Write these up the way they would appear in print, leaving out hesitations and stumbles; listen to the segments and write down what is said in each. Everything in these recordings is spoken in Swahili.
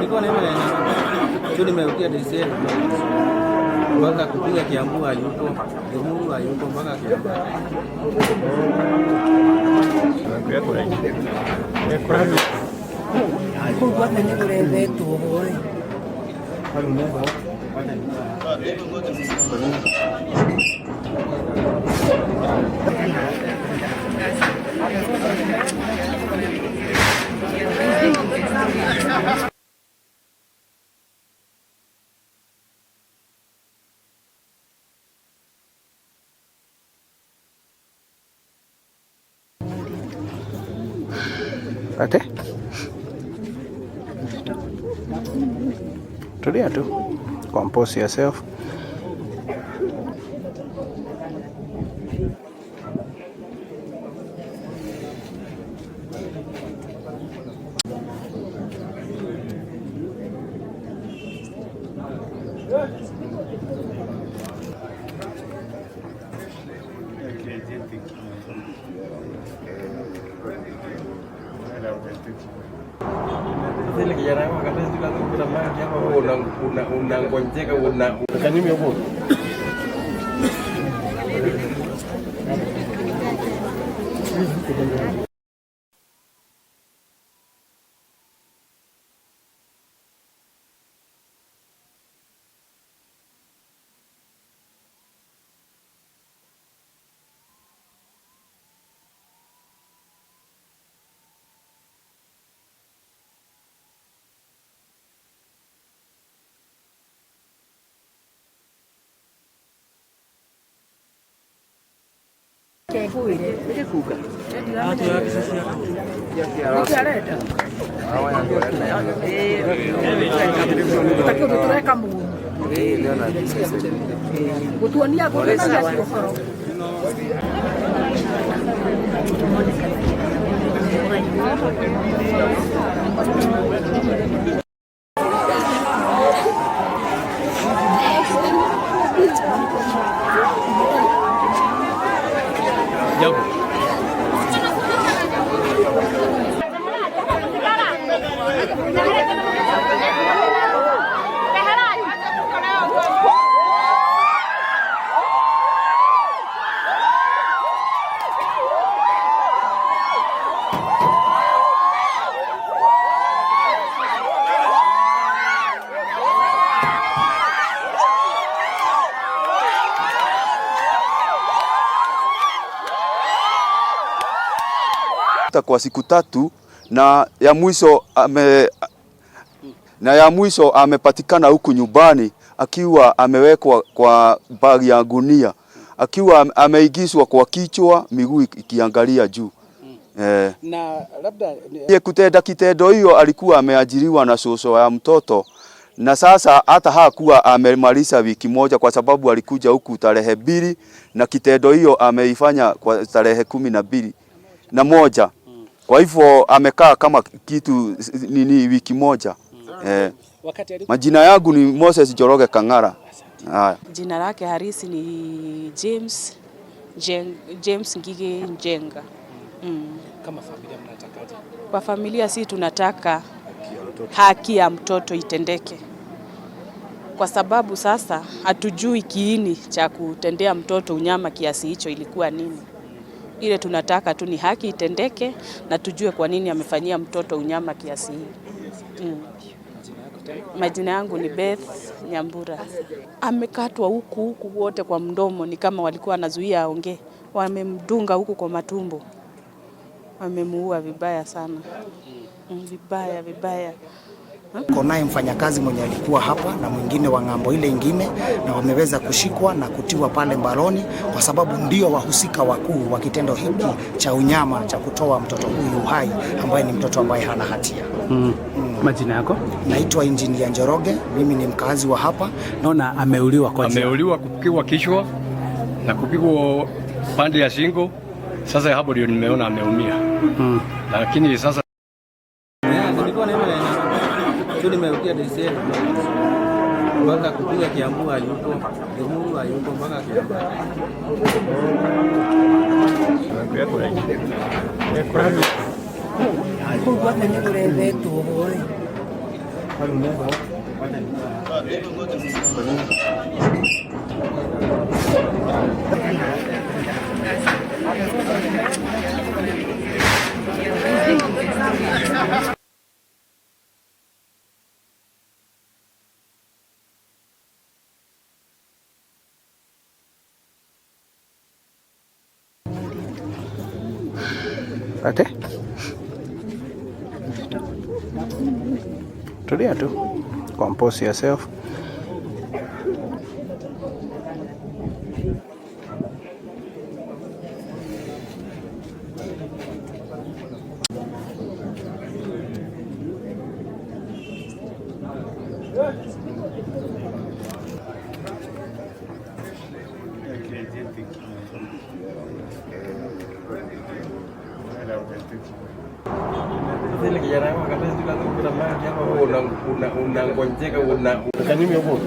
nilikuwa naenda tu nimeukia deseni mpaka kupiga Kiambu hayuko, Limuru hayuko mpaka Kiambu. Ate? Tulia tu. Compose yourself. Sisi kijana wangu akasema sisi lazima kuna maji hapa unangonjeka kanimi hapo. Kwa siku 3 na ya mwisho amepatikana huku nyumbani akiwa amewekwa kwa bagi ya gunia, akiwa ameigizwa kwa kichwa, miguu ikiangalia juu. Na labda kutenda kitendo hiyo alikuwa ameajiriwa na soso ya mtoto, na sasa hata hakuwa amemaliza wiki moja kwa sababu alikuja huku tarehe 2 na kitendo hiyo ameifanya kwa tarehe 12 Kwa hivyo amekaa kama kitu wiki moja. Majina yangu ni Moses Njoroge Kang'ara. Jina lake harisi ni James Ngige Njenga. Kama familia mnatakaje? Kwa familia si tunataka haki ya mtoto itendeke. Kwa sababu sasa hatujui kiini cha kutendea mtoto unyama kiasi hicho ilikuwa nini. Ile tunataka tu ni haki itendeke na tujue kwa nini amefanyia mtoto unyama kiasi hii. Majina yangu ni Beth Nyambura. Amekatwa huku wote kwa mdomo, ni kama walikuwa wanazuia aongee. Wamemdunga huku kwa matumbo. Wamemuua vibaya sana. Vibaya. Konaye mfanyakazi mwenye alikuwa hapa na mwingine wa ng'ambo ile ingine, na wameweza kushikwa na kutiwa pale mbaroni kwa sababu ndio wahusika wakuu wa kitendo hiki cha unyama cha kutoa mtoto huyu uhai ambaye ni mtoto ambaye hana hatia. Majina yako? Naitwa Engineer Njoroge, mimi ni mkazi wa hapa. Naona ameuliwa kwa njia. Ameuliwa kupigwa kichwa na kupigwa pande ya shingo. Sasa hapo ndio nimeona ameumia. Lakini sasa nilikuwa naenda tu nimeukia deseni mpaka kupiga Kiambu hayuko, Limuru hayuko mpaka Kiambu. Okay. Tulia tu. Compose yourself. Zile kijana wangu kabisa tu lazima kuna maji hapa unangonjeka ukanimi huko.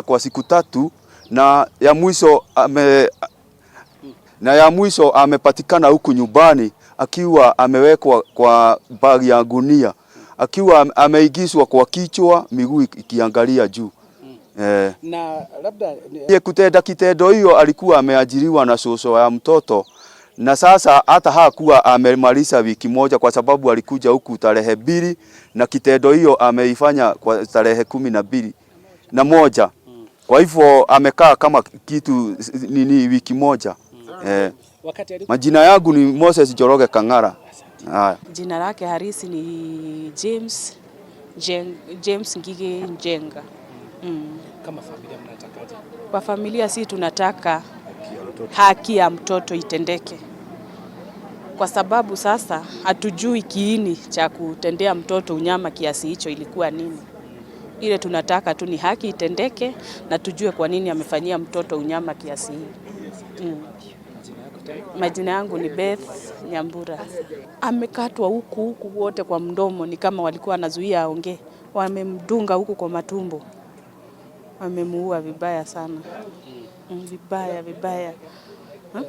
Kwa siku tatu na ya mwisho amepatikana huku nyumbani akiwa amewekwa kwa bagi ya gunia, akiwa ameigizwa kwa kichwa, miguu ikiangalia juu. Na labda kutenda kitendo hiyo alikuwa ameajiriwa na soso ya mtoto, na sasa hata hakuwa amemaliza wiki moja kwa sababu alikuja huku tarehe 2 na kitendo hiyo ameifanya kwa tarehe 11. Kwa hivyo amekaa kama kitu wiki moja. Majina yangu ni Moses Njoroge Kang'ara. Jina lake harisi ni James Ngige Njenga. Kama familia mnatakaje? Kwa familia si tunataka haki ya mtoto itendeke, kwa sababu sasa hatujui kiini cha kutendea mtoto unyama kiasi hicho ilikuwa nini. Ile tunataka tu ni haki itendeke na tujue kwa nini amefanyia mtoto unyama kiasi hii. Majina yangu ni Beth Nyambura. Amekatwa huku wote kwa mdomo, ni kama walikuwa wanazuia aongee. Wamemdunga huku kwa matumbo. Wamemuua vibaya sana. Vibaya.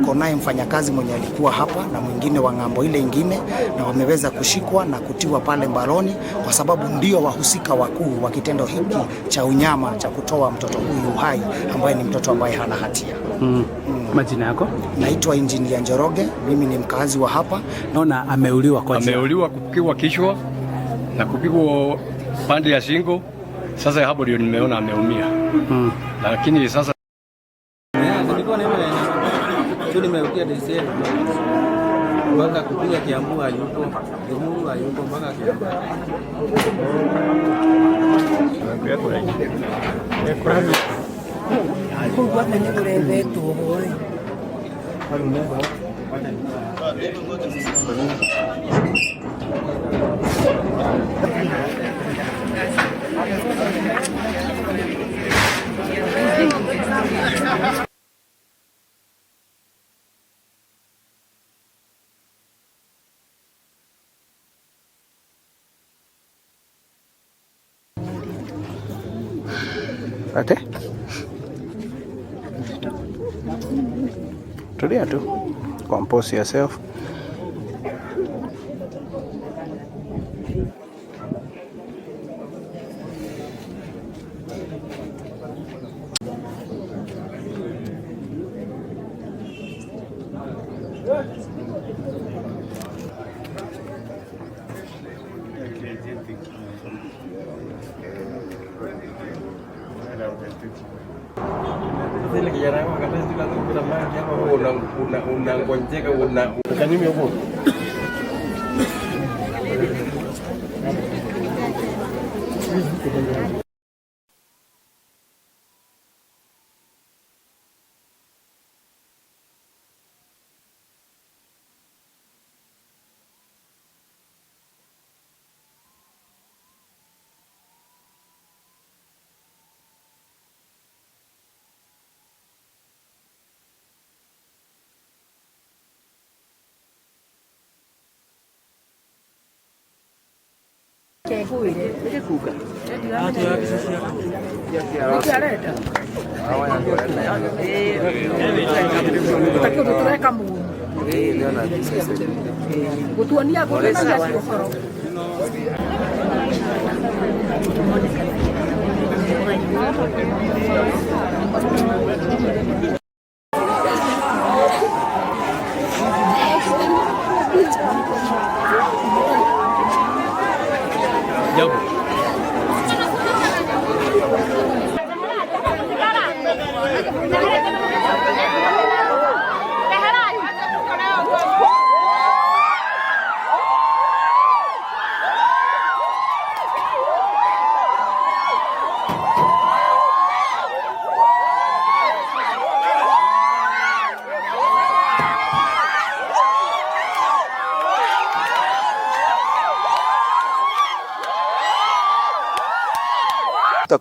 Konaye mfanyakazi mwenye alikuwa hapa na mwingine wa ng'ambo ile ingine, na wameweza kushikwa na kutiwa pale mbaroni kwa sababu ndio wahusika wakuu wa kitendo hiki cha unyama cha kutoa mtoto huyu uhai ambaye ni mtoto ambaye hana hatia. Majina yako? Naitwa Engineer Njoroge, mimi ni mkazi wa hapa. Naona ameuliwa kwa njia. Ameuliwa kupigwa kichwa na kupigwa pande ya shingo. Sasa hapo ndio nimeona ameumia. Lakini sasa nimeukia deseni mpaka kupiga Kiambu hayuko, Limuru hayuko mpaka Kiambu. Ate? Tulia tu. Compose yourself.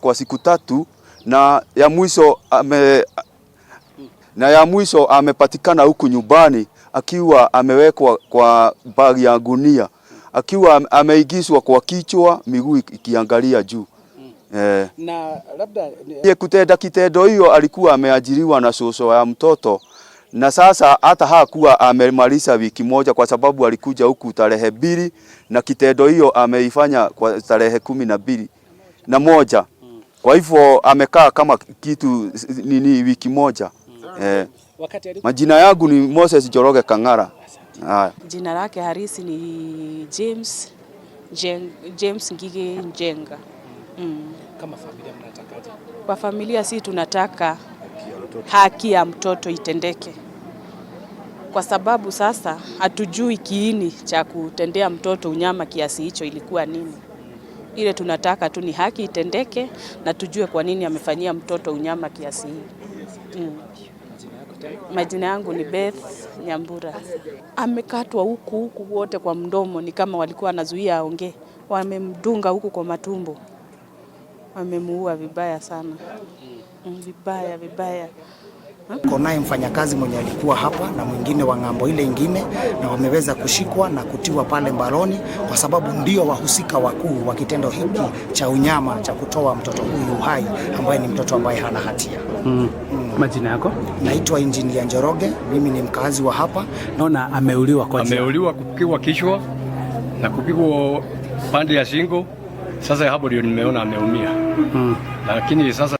Kwa siku 3 na ya mwisho amepatikana huku nyumbani akiwa amewekwa kwa bagi ya gunia, akiwa ameigizwa kwa kichwa, miguu ikiangalia juu. Na labda kutenda kitendo hiyo alikuwa ameajiriwa na soso ya mtoto, na sasa hata hakuwa amemaliza wiki moja kwa sababu alikuja huku tarehe 2 na kitendo hiyo ameifanya kwa tarehe 12 Kwa hivyo amekaa kama kitu wiki moja. Majina yangu ni Moses Njoroge Kang'ara. Jina lake harisi ni James Ngige Njenga. Kama familia mnatakaje? Kwa familia si tunataka haki ya mtoto itendeke. Kwa sababu sasa hatujui kiini cha kutendea mtoto unyama kiasi hicho ilikuwa nini. Ile tunataka tu ni haki itendeke na tujue kwa nini amefanyia mtoto unyama kiasi hii. Majina yangu ni Beth Nyambura. Amekatwa huku wote kwa mdomo, ni kama walikuwa wanazuia aongee. Wamemdunga huku kwa matumbo. Wamemuua vibaya sana. Vibaya. Konaye mfanyakazi mwenye alikuwa hapa na mwingine wa ng'ambo ile ingine, na wameweza kushikwa na kutiwa pale mbaroni kwa sababu ndio wahusika wakuu wa kitendo hiki cha unyama cha kutoa mtoto huyu hai ambaye ni mtoto ambaye hana hatia. Majina yako? Naitwa Engineer Njoroge, mimi ni mkazi wa hapa. Naona ameuliwa kwa njia. Ameuliwa kupigwa kichwa na kupigwa pande ya shingo. Sasa hapo ndio nimeona ameumia. Lakini sasa